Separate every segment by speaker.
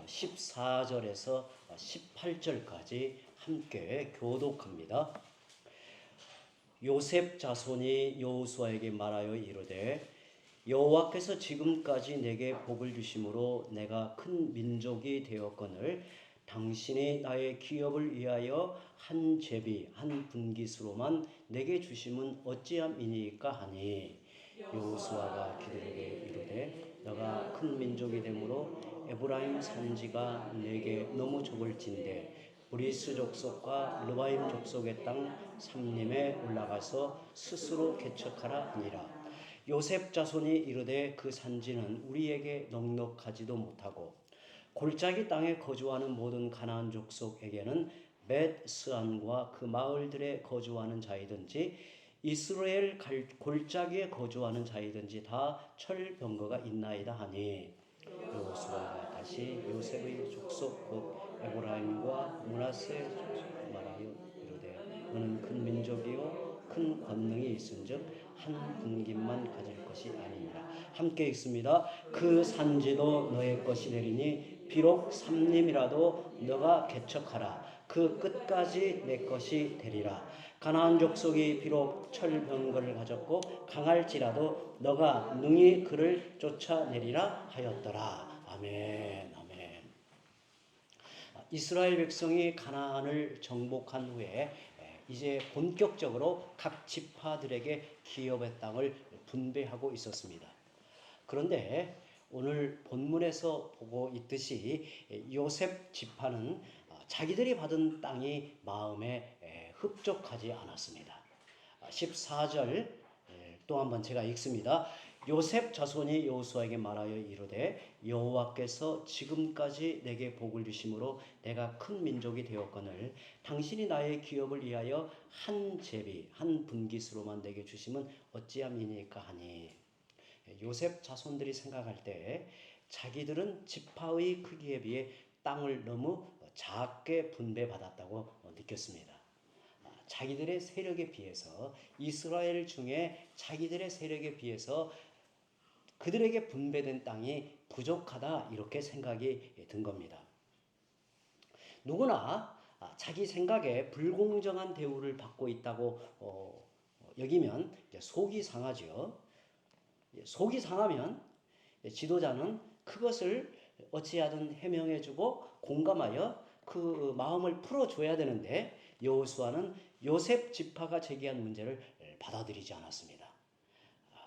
Speaker 1: 14절에서 18절까지 함께 교독합니다. 요셉 자손이 여호수아에게 말하여 이르되 여호와께서 지금까지 내게 복을 주심으로 내가 큰 민족이 되었거늘 당신이 나의 기업을 위하여 한 제비 한 분깃으로만 내게 주심은 어찌함이니까 하니 여호수아가 그들에게 이르되 너가 큰 민족이 되므로 에브라임 산지가 내게 너무 적을진대 브리스 족속과 르바임 족속의 땅 삼림에 올라가서 스스로 개척하라 하니라. 요셉 자손이 이르되 그 산지는 우리에게 넉넉하지도 못하고 골짜기 땅에 거주하는 모든 가나안 족속에게는 벳스안과 그 마을들에 거주하는 자이든지 이스라엘 골짜기에 거주하는 자이든지 다 철병거가 있나이다 하니 여호수아가 다시 요셉의 족속 곧 에브라임과 므낫세 족속 말하여 이르되 너는 큰 민족이요 큰 권능이 있은즉 한 분깃만 가질 것이 아니니라. 함께 읽습니다. 그 산지도 너의 것이 되리니 비록 삼림이라도 너가 개척하라. 그 끝까지 내 것이 되리라. 가나안 족속이 비록 철병거를 가졌고 강할지라도 너가 능히 그를 쫓아내리라 하였더라. 아멘. 아멘. 이스라엘 백성이 가나안을 정복한 후에 이제 본격적으로 각 지파들에게 기업의 땅을 분배하고 있었습니다. 그런데 오늘 본문에서 보고 있듯이 요셉 지파는 자기들이 받은 땅이 마음에 흡족하지 않았습니다. 14절 또 한번 제가 읽습니다. 요셉 자손이 여호수아에게 말하여 이르되 여호와께서 지금까지 내게 복을 주심으로 내가 큰 민족이 되었거늘 당신이 나의 기업을 위하여 한 제비 한 분깃으로만 내게 주심은 어찌함이니까 하니 요셉 자손들이 생각할 때 자기들은 지파의 크기에 비해 땅을 너무 작게 분배받았다고 느꼈습니다. 자기들의 세력에 비해서 이스라엘 중에 자기들의 세력에 비해서 그들에게 분배된 땅이 부족하다 이렇게 생각이 든 겁니다. 누구나 자기 생각에 불공정한 대우를 받고 있다고 여기면 속이 상하죠. 속이 상하면 지도자는 그것을 어찌하든 해명해주고 공감하여 그 마음을 풀어줘야 되는데 여호수아는 요셉 지파가 제기한 문제를 받아들이지 않았습니다.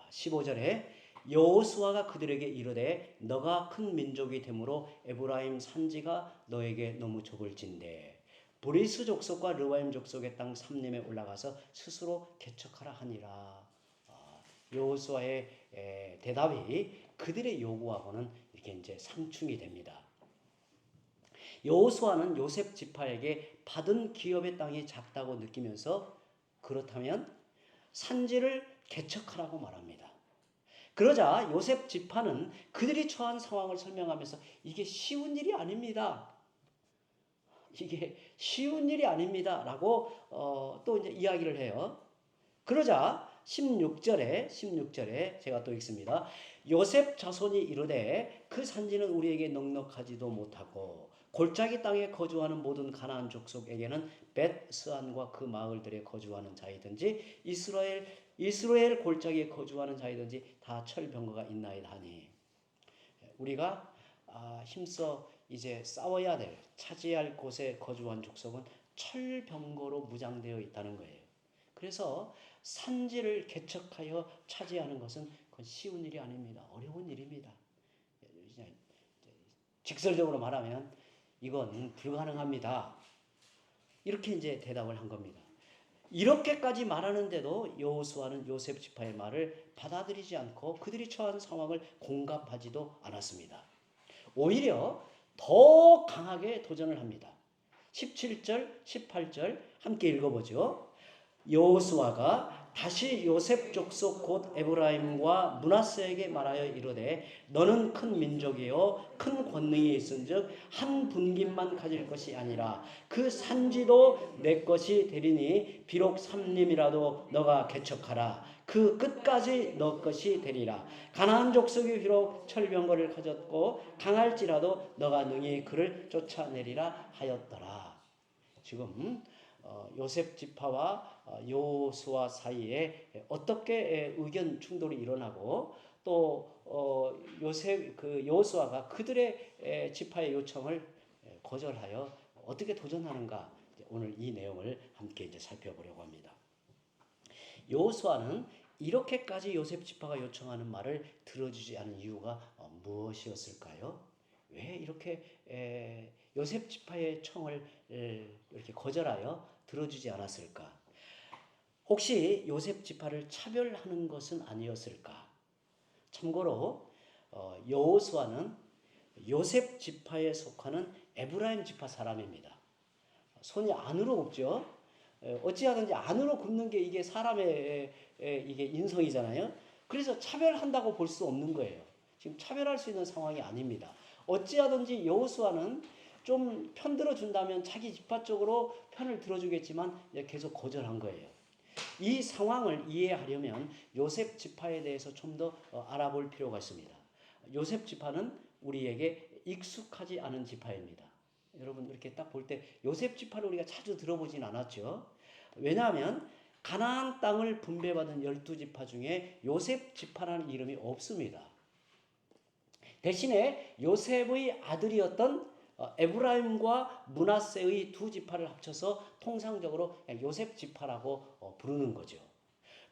Speaker 1: 15절에 여호수아가 그들에게 이르되 너가 큰 민족이 되므로 에브라임 산지가 너에게 너무 적을진대 브리스 족속과 르바임 족속의 땅 삼림에 올라가서 스스로 개척하라 하니라. 여호수아의 대답이 그들의 요구하고는 이렇게 이제 상충이 됩니다. 여호수아는 요셉 지파에게 받은 기업의 땅이 작다고 느끼면서 그렇다면 산지를 개척하라고 말합니다. 그러자 요셉 지파는 그들이 처한 상황을 설명하면서 이게 쉬운 일이 아닙니다. 이게 쉬운 일이 아닙니다. 라고 또 이제 이야기를 해요. 그러자 16절에 제가 또 읽습니다. 요셉 자손이 이르되 그 산지는 우리에게 넉넉하지도 못하고 골짜기 땅에 거주하는 모든 가나안 족속에게는 벳스안과 그 마을들에 거주하는 자이든지 이스라엘 골짜기에 거주하는 자이든지 다 철병거가 있나이다 하니 우리가 힘써 이제 싸워야 될 차지할 곳에 거주한 족속은 철병거로 무장되어 있다는 거예요. 그래서 산지를 개척하여 차지하는 것은 그건 쉬운 일이 아닙니다. 어려운 일입니다. 직설적으로 말하면 이건 불가능합니다. 이렇게 이제 대답을 한 겁니다. 이렇게까지 말하는데도 여호수아는 요셉 지파의 말을 받아들이지 않고 그들이 처한 상황을 공감하지도 않았습니다. 오히려 더 강하게 도전을 합니다. 17절, 18절 함께 읽어보죠. 여호수아가 다시 요셉 족속 곧 에브라임과 므낫세에게 말하여 이르되 너는 큰 민족이요 큰 권능이 있은즉 한 분깃만 가질 것이 아니라 그 산지도 내 것이 되리니 비록 삼림이라도 너가 개척하라. 그 끝까지 너 것이 되리라. 가나안 족속이 비록 철병거를 가졌고 강할지라도 너가 능히 그를 쫓아내리라 하였더라. 지금 요셉 지파와 여호수아 사이에 어떻게 의견 충돌이 일어나고 또 요셉 그 여호수아가 그들의 지파의 요청을 거절하여 어떻게 도전하는가, 오늘 이 내용을 함께 이제 살펴보려고 합니다. 여호수아는 이렇게까지 요셉 지파가 요청하는 말을 들어주지 않은 이유가 무엇이었을까요? 왜 이렇게 요셉 지파의 청을 이렇게 거절하여 들어주지 않았을까? 혹시 요셉 지파를 차별하는 것은 아니었을까? 참고로 여호수아는 요셉 지파에 속하는 에브라임 지파 사람입니다. 손이 안으로 굽죠. 어찌하든지 안으로 굽는 게 이게 사람의 이게 인성이잖아요. 그래서 차별한다고 볼 수 없는 거예요. 지금 차별할 수 있는 상황이 아닙니다. 어찌하든지 여호수아는 좀 편들어 준다면 자기 지파 쪽으로 편을 들어주겠지만 계속 거절한 거예요. 이 상황을 이해하려면 요셉 지파에 대해서 좀 더 알아볼 필요가 있습니다. 요셉 지파는 우리에게 익숙하지 않은 지파입니다. 여러분 이렇게 딱 볼 때 요셉 지파를 우리가 자주 들어보진 않았죠. 왜냐하면 가나안 땅을 분배받은 12지파 중에 요셉 지파라는 이름이 없습니다. 대신에 요셉의 아들이었던 에브라임과 므낫세의 두 지파를 합쳐서 통상적으로 요셉 지파라고 부르는 거죠.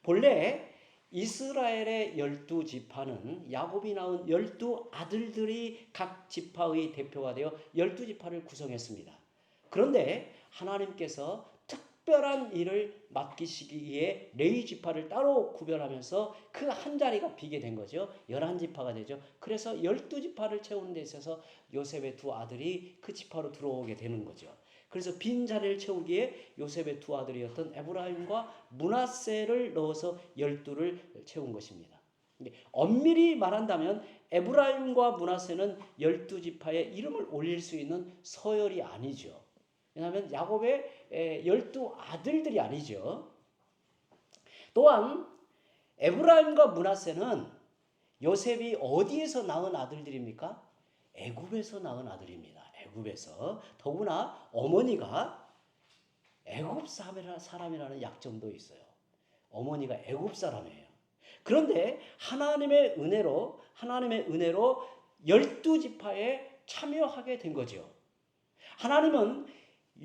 Speaker 1: 본래 이스라엘의 12지파는 야곱이 낳은 12아들들이 각 지파의 대표가 되어 12지파를 구성했습니다. 그런데 하나님께서 특별한 일을 맡기시기에 레위 지파를 따로 구별하면서 그 한 자리가 비게 된 거죠. 11지파가 되죠. 그래서 12지파를 채우는 데 있어서 요셉의 두 아들이 그 지파로 들어오게 되는 거죠. 그래서 빈 자리를 채우기에 요셉의 두 아들이었던 에브라임과 므낫세를 넣어서 12를 채운 것입니다. 엄밀히 말한다면 에브라임과 므낫세는 12지파의 이름을 올릴 수 있는 서열이 아니죠. 왜냐하면 야곱의 12아들들이 아니죠. 또한 에브라임과 므낫세는 요셉이 어디에서 낳은 아들들입니까? 애굽에서 낳은 아들입니다. 애굽에서. 더구나 어머니가 애굽 사람이라는 약점도 있어요. 어머니가 애굽 사람이에요. 그런데 하나님의 은혜로 12지파에 참여하게 된 거죠. 하나님은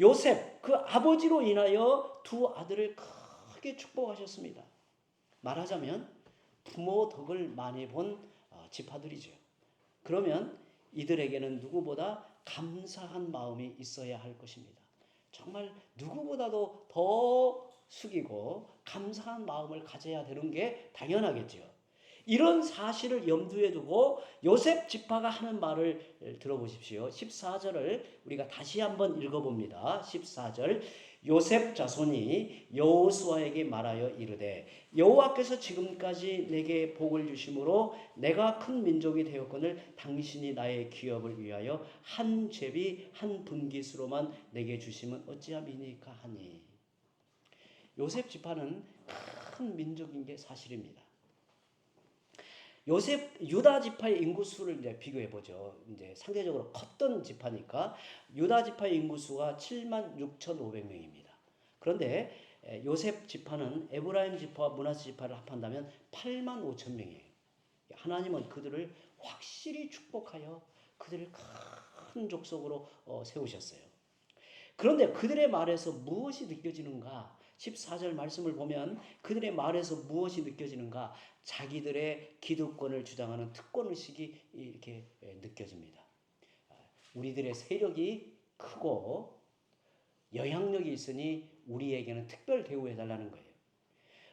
Speaker 1: 요셉 그 아버지로 인하여 두 아들을 크게 축복하셨습니다. 말하자면 부모 덕을 많이 본 지파들이죠. 그러면 이들에게는 누구보다 감사한 마음이 있어야 할 것입니다. 정말 누구보다도 더 숙이고 감사한 마음을 가져야 되는 게 당연하겠죠. 이런 사실을 염두에 두고 요셉 지파가 하는 말을 들어보십시오. 14절을 우리가 다시 한번 읽어봅니다. 14절 요셉 자손이 여호수아에게 말하여 이르되 여호와께서 지금까지 내게 복을 주심으로 내가 큰 민족이 되었거늘 당신이 나의 기업을 위하여 한 제비 한 분깃으로만 내게 주시면 어찌함이니까 하니. 요셉 지파는 큰 민족인 게 사실입니다. 유다 지파의 인구수를 이제 비교해 보죠. 이제 상대적으로 컸던 지파니까 유다 지파의 인구수가 76,500명입니다. 그런데 요셉 지파는 에브라임 지파와 므낫세 지파를 합한다면 85,000명이에요. 하나님은 그들을 확실히 축복하여 그들을 큰 족속으로 세우셨어요. 그런데 그들의 말에서 무엇이 느껴지는가? 14절 말씀을 보면 그들의 말에서 무엇이 느껴지는가? 자기들의 기득권을 주장하는 특권의식이 이렇게 느껴집니다. 우리들의 세력이 크고 영향력이 있으니 우리에게는 특별 대우해달라는 거예요.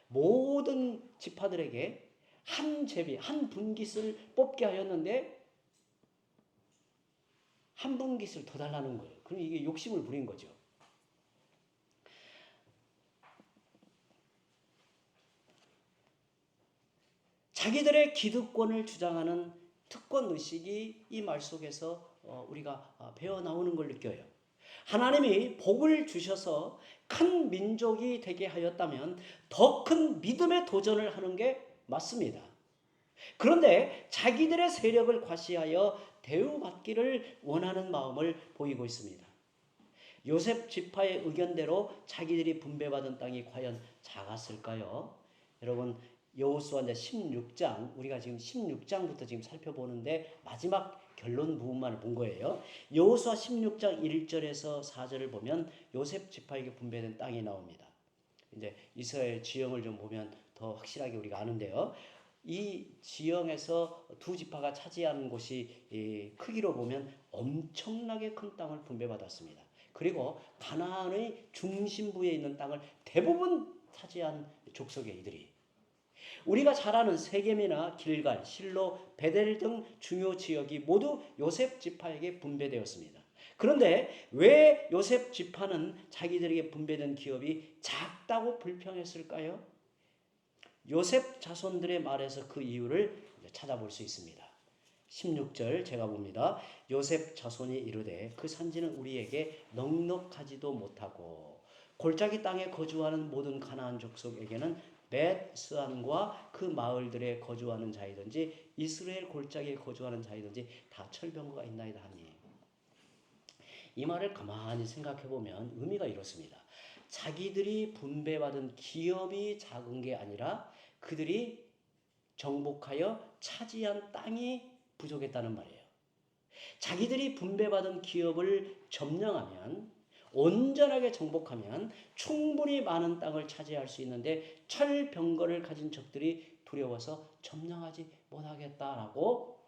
Speaker 1: 모든 지파들에게 한 제비, 한 분깃을 뽑게 하였는데 한 분깃을 더 달라는 거예요. 그럼 이게 욕심을 부린 거죠. 자기들의 기득권을 주장하는 특권의식이 이 말 속에서 우리가 배어 나오는 걸 느껴요. 하나님이 복을 주셔서 큰 민족이 되게 하였다면 더 큰 믿음의 도전을 하는 게 맞습니다. 그런데 자기들의 세력을 과시하여 대우받기를 원하는 마음을 보이고 있습니다. 요셉 지파의 의견대로 자기들이 분배받은 땅이 과연 작았을까요? 여러분, 여호수아 16장, 우리가 지금 16장부터 지금 살펴보는데 마지막 결론 부분만을 본 거예요. 여호수아 16장 1절에서 4절을 보면 요셉 지파에게 분배된 땅이 나옵니다. 이제 이스라엘 지형을 좀 보면 더 확실하게 우리가 아는데요. 이 지형에서 두 지파가 차지하는 곳이 크기로 보면 엄청나게 큰 땅을 분배받았습니다. 그리고 가나안의 중심부에 있는 땅을 대부분 차지한 족속의 이들이, 우리가 잘 아는 세겜이나 길갈, 실로, 베델 등 중요 지역이 모두 요셉 지파에게 분배되었습니다. 그런데 왜 요셉 지파는 자기들에게 분배된 기업이 작다고 불평했을까요? 요셉 자손들의 말에서 그 이유를 찾아볼 수 있습니다. 16절 제가 봅니다. 요셉 자손이 이르되 그 산지는 우리에게 넉넉하지도 못하고 골짜기 땅에 거주하는 모든 가나안 족속에게는 벳스안과 그 마을들에 거주하는 자이든지 이스라엘 골짜기에 거주하는 자이든지 다 철병거가 있나이다 하니, 이 말을 가만히 생각해 보면 의미가 이렇습니다. 자기들이 분배받은 기업이 작은 게 아니라 그들이 정복하여 차지한 땅이 부족했다는 말이에요. 자기들이 분배받은 기업을 점령하면, 온전하게 정복하면 충분히 많은 땅을 차지할 수 있는데 철병거를 가진 적들이 두려워서 점령하지 못하겠다라고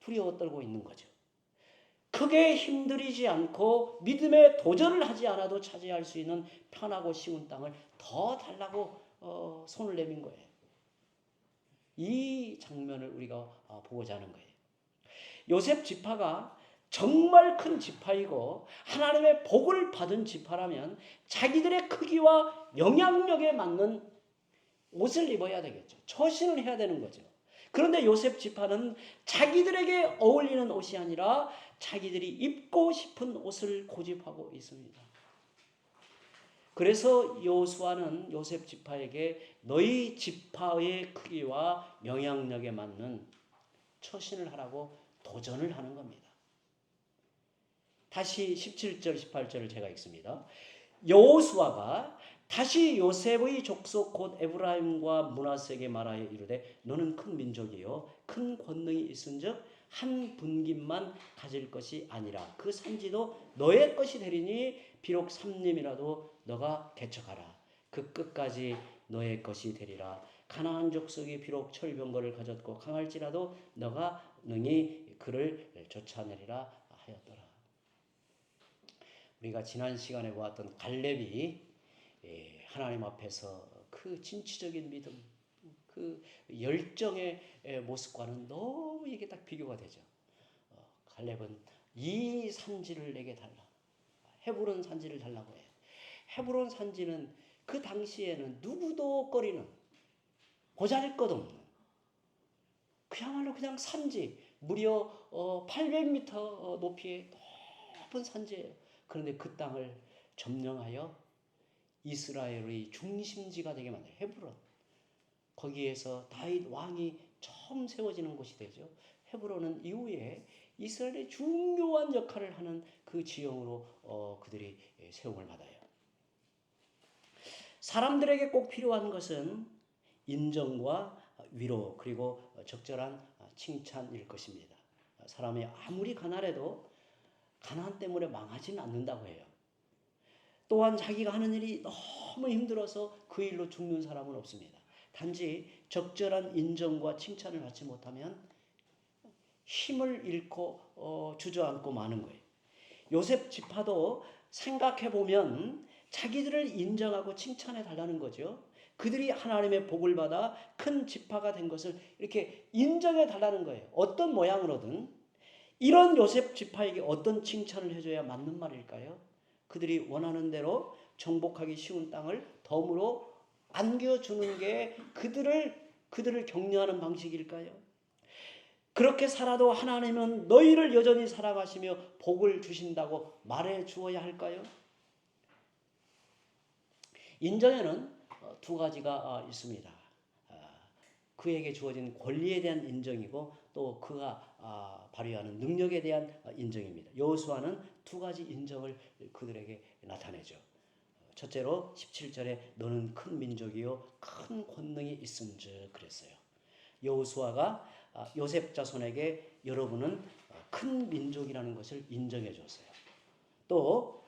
Speaker 1: 두려워 떨고 있는 거죠. 크게 힘들이지 않고 믿음의 도전을 하지 않아도 차지할 수 있는 편하고 쉬운 땅을 더 달라고 손을 내민 거예요. 이 장면을 우리가 보고자 하는 거예요. 요셉 지파가 정말 큰 지파이고 하나님의 복을 받은 지파라면 자기들의 크기와 영향력에 맞는 옷을 입어야 되겠죠. 처신을 해야 되는 거죠. 그런데 요셉 지파는 자기들에게 어울리는 옷이 아니라 자기들이 입고 싶은 옷을 고집하고 있습니다. 그래서 여호수아는 요셉 지파에게 너희 지파의 크기와 영향력에 맞는 처신을 하라고 도전을 하는 겁니다. 다시 17절 18절을 제가 읽습니다. 여호수아가 다시 요셉의 족속 곧 에브라임과 므낫세에게 말하여 이르되 너는 큰 민족이요 큰 권능이 있은즉 한 분깃만 가질 것이 아니라 그 산지도 너의 것이 되리니 비록 삼림이라도 너가 개척하라. 그 끝까지 너의 것이 되리라. 가나안 족속이 비록 철병거를 가졌고 강할지라도 너가 능히 그를 쫓아내리라 하였더라. 우리가 지난 시간에 보았던 갈렙이 하나님 앞에서 그 진취적인 믿음, 그 열정의 모습과는 너무 이게 딱 비교가 되죠. 갈렙은 이 산지를 내게 달라. 헤브론 산지를 달라고 해요. 헤브론 산지는 그 당시에는 누구도 꺼리는, 보잘것없는, 그야말로 그냥 산지, 무려 800m 높이의 높은 산지예요. 그런데 그 땅을 점령하여 이스라엘의 중심지가 되게 만들어요. 헤브론. 거기에서 다윗 왕이 처음 세워지는 곳이 되죠. 헤브론은 이후에 이스라엘의 중요한 역할을 하는 그 지형으로 그들이 세움을 받아요. 사람들에게 꼭 필요한 것은 인정과 위로 그리고 적절한 칭찬일 것입니다. 사람이 아무리 가난해도 가난 때문에 망하지는 않는다고 해요. 또한 자기가 하는 일이 너무 힘들어서 그 일로 죽는 사람은 없습니다. 단지 적절한 인정과 칭찬을 받지 못하면 힘을 잃고 주저앉고 마는 거예요. 요셉 지파도 생각해보면 자기들을 인정하고 칭찬해 달라는 거죠. 그들이 하나님의 복을 받아 큰 지파가 된 것을 이렇게 인정해 달라는 거예요. 어떤 모양으로든. 이런 요셉 지파에게 어떤 칭찬을 해줘야 맞는 말일까요? 그들이 원하는 대로 정복하기 쉬운 땅을 덤으로 안겨주는 게 그들을 격려하는 방식일까요? 그렇게 살아도 하나님은 너희를 여전히 사랑하시며 복을 주신다고 말해 주어야 할까요? 인정에는 두 가지가 있습니다. 그에게 주어진 권리에 대한 인정이고 또 그가 발휘하는 능력에 대한 인정입니다. 여호수아는 두 가지 인정을 그들에게 나타내죠. 첫째로 17절에 너는 큰 민족이요 큰 권능이 있음즉 그랬어요. 여호수아가 요셉 자손에게 여러분은 큰 민족이라는 것을 인정해 줬어요. 또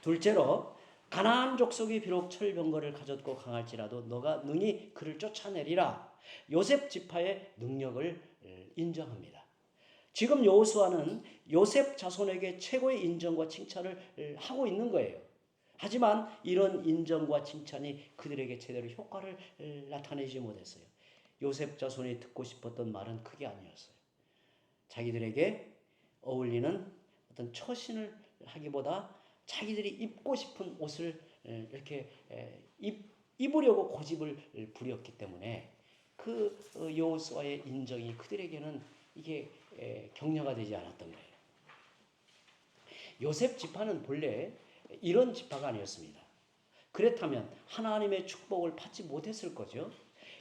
Speaker 1: 둘째로 가나안 족속이 비록 철병거를 가졌고 강할지라도 너가 능히 그를 쫓아내리라. 요셉 지파의 능력을 인정합니다. 지금 여호수아는 요셉 자손에게 최고의 인정과 칭찬을 하고 있는 거예요. 하지만 이런 인정과 칭찬이 그들에게 제대로 효과를 나타내지 못했어요. 요셉 자손이 듣고 싶었던 말은 그게 아니었어요. 자기들에게 어울리는 어떤 처신을 하기보다 자기들이 입고 싶은 옷을 이렇게 입으려고 고집을 부렸기 때문에 그 여호수아의 인정이 그들에게는 이게 격려가 되지 않았던 거예요. 요셉 지파는 본래 이런 지파가 아니었습니다. 그렇다면 하나님의 축복을 받지 못했을 거죠.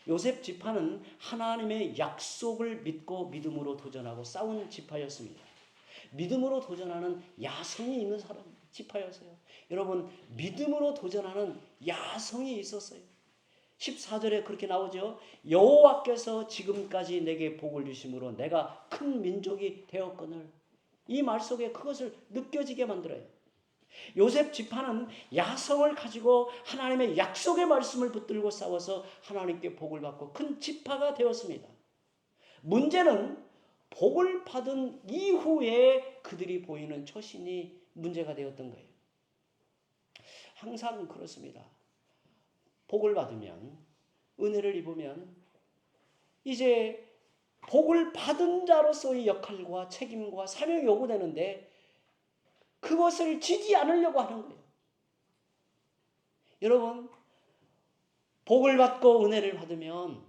Speaker 1: 요셉 지파는 하나님의 약속을 믿고 믿음으로 도전하고 싸운 지파였습니다. 믿음으로 도전하는 야성이 있는 사람 지파였어요. 여러분 믿음으로 도전하는 야성이 있었어요. 14절에 그렇게 나오죠. 여호와께서 지금까지 내게 복을 주심으로 내가 큰 민족이 되었거늘. 이 말 속에 그것을 느껴지게 만들어요. 요셉 지파는 야성을 가지고 하나님의 약속의 말씀을 붙들고 싸워서 하나님께 복을 받고 큰 지파가 되었습니다. 문제는 복을 받은 이후에 그들이 보이는 처신이 문제가 되었던 거예요. 항상 그렇습니다. 복을 받으면, 은혜를 입으면 이제 복을 받은 자로서의 역할과 책임과 사명이 요구되는데 그것을 지지 않으려고 하는 거예요. 여러분, 복을 받고 은혜를 받으면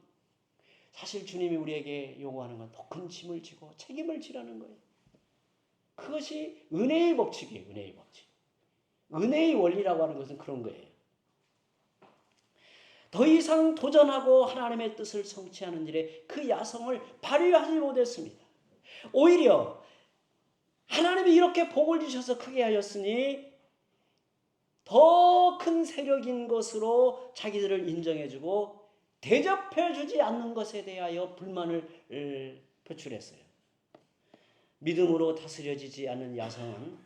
Speaker 1: 사실 주님이 우리에게 요구하는 건 더 큰 짐을 지고 책임을 지라는 거예요. 그것이 은혜의 법칙이에요. 은혜의 법칙. 은혜의 원리라고 하는 것은 그런 거예요. 더 이상 도전하고 하나님의 뜻을 성취하는 일에 그 야성을 발휘하지 못했습니다. 오히려 하나님이 이렇게 복을 주셔서 크게 하였으니 더 큰 세력인 것으로 자기들을 인정해주고 대접해주지 않는 것에 대하여 불만을 표출했어요. 믿음으로 다스려지지 않는 야성은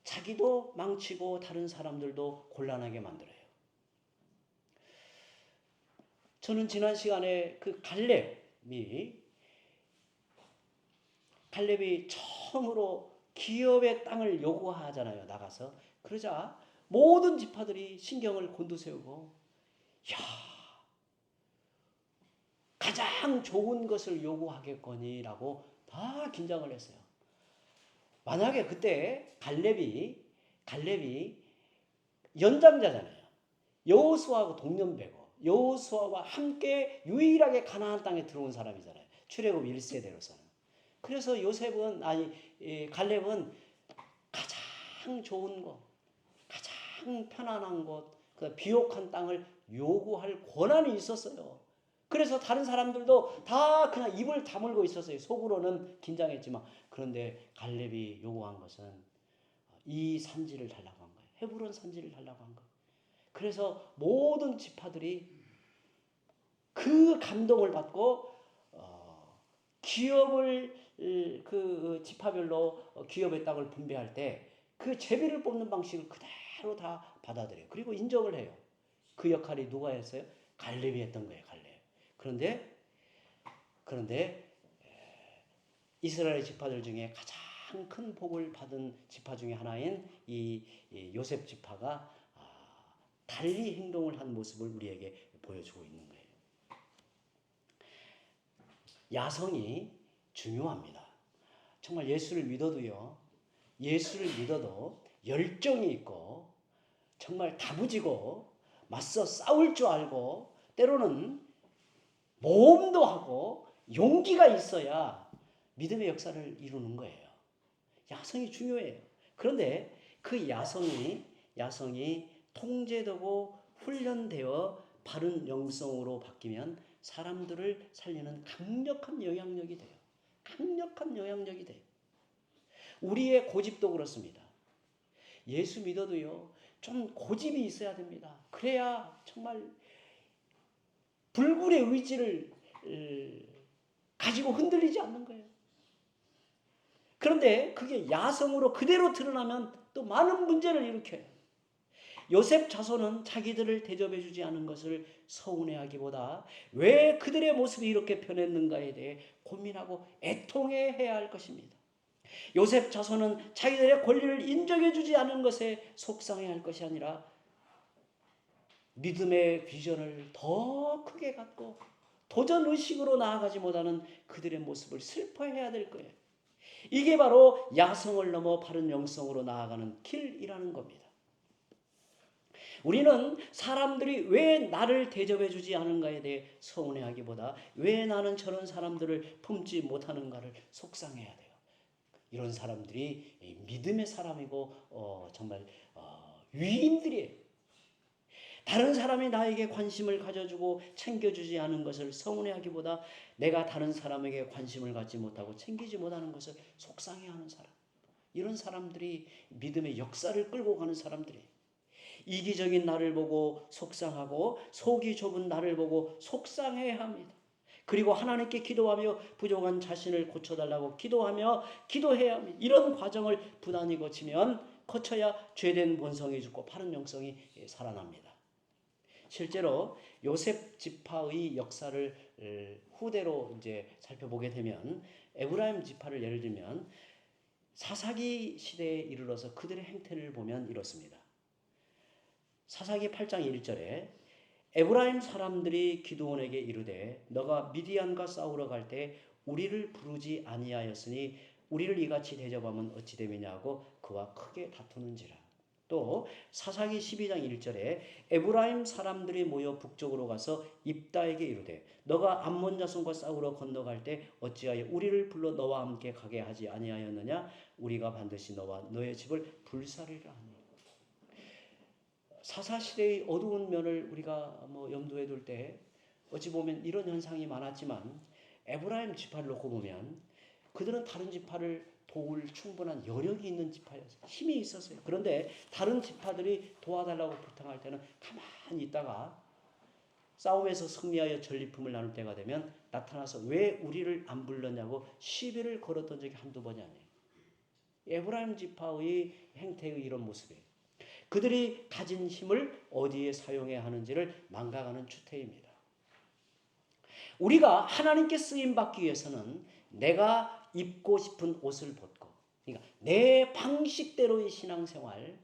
Speaker 1: 자기도 망치고 다른 사람들도 곤란하게 만들어요. 저는 지난 시간에 그 갈렙이 처음으로 기업의 땅을 요구하잖아요. 나가서. 그러자 모든 지파들이 신경을 곤두세우고 야, 가장 좋은 것을 요구하겠거니라고 다 긴장을 했어요. 만약에 그때 갈렙이 연장자잖아요. 여호수아하고 동년배고 여호수아와 함께 유일하게 가나안 땅에 들어온 사람이잖아요. 출애굽 1세대로서는. 그래서 갈렙은 가장 좋은 것, 가장 편안한 곳, 그 비옥한 땅을 요구할 권한이 있었어요. 그래서 다른 사람들도 다 그냥 입을 다물고 있었어요. 속으로는 긴장했지만. 그런데 갈렙이 요구한 것은 이 산지를 달라고 한 거예요. 헤브론 산지를 달라고 한 거예요. 그래서 모든 지파들이 그 감동을 받고 기업을 그 지파별로 기업의 땅을 분배할 때 그 제비를 뽑는 방식을 그대로 다 받아들여요. 그리고 인정을 해요. 그 역할이 누가 했어요? 갈렙이 했던 거예요. 갈렙. 그런데 이스라엘 지파들 중에 가장 큰 복을 받은 지파 중에 하나인 이 요셉 지파가 달리 행동을 한 모습을 우리에게 보여주고 있는 거예요. 야성이 중요합니다. 정말 예수를 믿어도 열정이 있고 정말 다부지고 맞서 싸울 줄 알고 때로는 모험도 하고 용기가 있어야 믿음의 역사를 이루는 거예요. 야성이 중요해요. 그런데 그 야성이 통제되고 훈련되어 바른 영성으로 바뀌면 사람들을 살리는 강력한 영향력이 돼요. 강력한 영향력이 돼요. 우리의 고집도 그렇습니다. 예수 믿어도요, 좀 고집이 있어야 됩니다. 그래야 정말 불굴의 의지를 가지고 흔들리지 않는 거예요. 그런데 그게 야성으로 그대로 드러나면 또 많은 문제를 일으켜요. 요셉 자손은 자기들을 대접해주지 않은 것을 서운해하기보다 왜 그들의 모습이 이렇게 변했는가에 대해 고민하고 애통해야 할 것입니다. 요셉 자손은 자기들의 권리를 인정해주지 않은 것에 속상해할 것이 아니라 믿음의 비전을 더 크게 갖고 도전의식으로 나아가지 못하는 그들의 모습을 슬퍼해야 될 거예요. 이게 바로 야성을 넘어 바른 영성으로 나아가는 길이라는 겁니다. 우리는 사람들이 왜 나를 대접해주지 않은가에 대해 서운해하기보다 왜 나는 저런 사람들을 품지 못하는가를 속상해야 돼요. 이런 사람들이 믿음의 사람이고 정말 위인들이에요. 다른 사람이 나에게 관심을 가져주고 챙겨주지 않은 것을 서운해하기보다 내가 다른 사람에게 관심을 갖지 못하고 챙기지 못하는 것을 속상해하는 사람. 이런 사람들이 믿음의 역사를 끌고 가는 사람들이에요. 이기적인 나를 보고 속상하고 속이 좁은 나를 보고 속상해야 합니다. 그리고 하나님께 기도하며 부족한 자신을 고쳐달라고 기도해야 합니다. 이런 과정을 부단히 거쳐야 죄된 본성이 죽고 바른 영성이 살아납니다. 실제로 요셉 지파의 역사를 후대로 이제 살펴보게 되면 에브라임 지파를 예를 들면 사사기 시대에 이르러서 그들의 행태를 보면 이렇습니다. 사사기 8장 1절에 에브라임 사람들이 기드온에게 이르되 너가 미디안과 싸우러 갈 때 우리를 부르지 아니하였으니 우리를 이같이 대접하면 어찌 됨이냐고 그와 크게 다투는지라. 또 사사기 12장 1절에 에브라임 사람들이 모여 북쪽으로 가서 입다에게 이르되 너가 암몬 자손과 싸우러 건너갈 때 어찌하여 우리를 불러 너와 함께 가게 하지 아니하였느냐 우리가 반드시 너와 너의 집을 불사르리라 하니. 사사시대의 어두운 면을 우리가 염두에 둘 때 어찌 보면 이런 현상이 많았지만 에브라임 지파를 놓고 보면 그들은 다른 지파를 도울 충분한 여력이 있는 지파였어요. 힘이 있었어요. 그런데 다른 지파들이 도와달라고 부탁할 때는 가만히 있다가 싸움에서 승리하여 전리품을 나눌 때가 되면 나타나서 왜 우리를 안 불렀냐고 시비를 걸었던 적이 한두 번이 아니에요. 에브라임 지파의 행태의 이런 모습이에요. 그들이 가진 힘을 어디에 사용해야 하는지를 망각하는 추태입니다. 우리가 하나님께 쓰임받기 위해서는 내가 입고 싶은 옷을 벗고, 그러니까 내 방식대로의 신앙생활,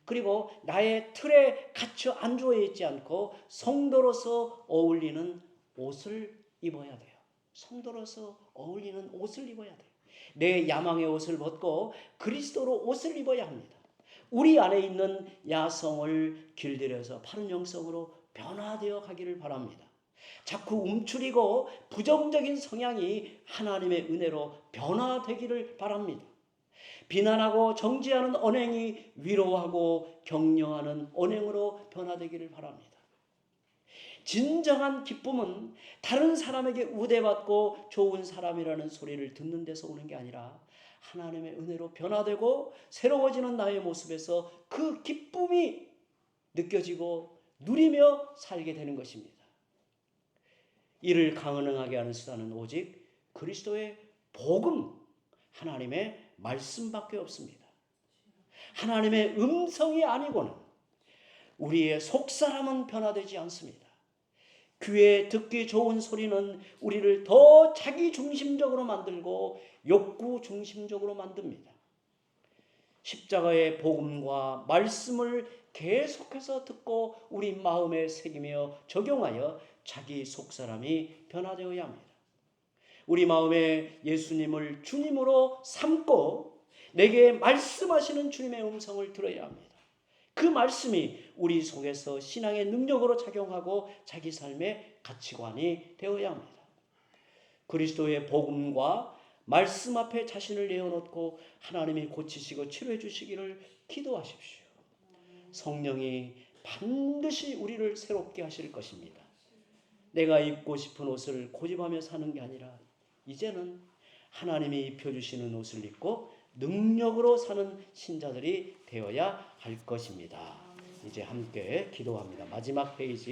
Speaker 1: 그리고 나의 틀에 갇혀 안주해 있지 않고 성도로서 어울리는 옷을 입어야 돼요. 성도로서 어울리는 옷을 입어야 돼요. 내 야망의 옷을 벗고 그리스도로 옷을 입어야 합니다. 우리 안에 있는 야성을 길들여서 바른 영성으로 변화되어 가기를 바랍니다. 자꾸 움츠리고 부정적인 성향이 하나님의 은혜로 변화되기를 바랍니다. 비난하고 정죄하는 언행이 위로하고 격려하는 언행으로 변화되기를 바랍니다. 진정한 기쁨은 다른 사람에게 우대받고 좋은 사람이라는 소리를 듣는 데서 오는 게 아니라 하나님의 은혜로 변화되고 새로워지는 나의 모습에서 그 기쁨이 느껴지고 누리며 살게 되는 것입니다. 이를 가능하게 하는 수단은 오직 그리스도의 복음, 하나님의 말씀밖에 없습니다. 하나님의 음성이 아니고는 우리의 속사람은 변화되지 않습니다. 귀에 듣기 좋은 소리는 우리를 더 자기 중심적으로 만들고 욕구 중심적으로 만듭니다. 십자가의 복음과 말씀을 계속해서 듣고 우리 마음에 새기며 적용하여 자기 속사람이 변화되어야 합니다. 우리 마음에 예수님을 주님으로 삼고 내게 말씀하시는 주님의 음성을 들어야 합니다. 그 말씀이 우리 속에서 신앙의 능력으로 작용하고 자기 삶의 가치관이 되어야 합니다. 그리스도의 복음과 말씀 앞에 자신을 내어놓고 하나님이 고치시고 치료해 주시기를 기도하십시오. 성령이 반드시 우리를 새롭게 하실 것입니다. 내가 입고 싶은 옷을 고집하며 사는 게 아니라 이제는 하나님이 입혀주시는 옷을 입고 능력으로 사는 신자들이 되어야 할 것입니다. 이제 함께 기도합니다. 마지막 페이지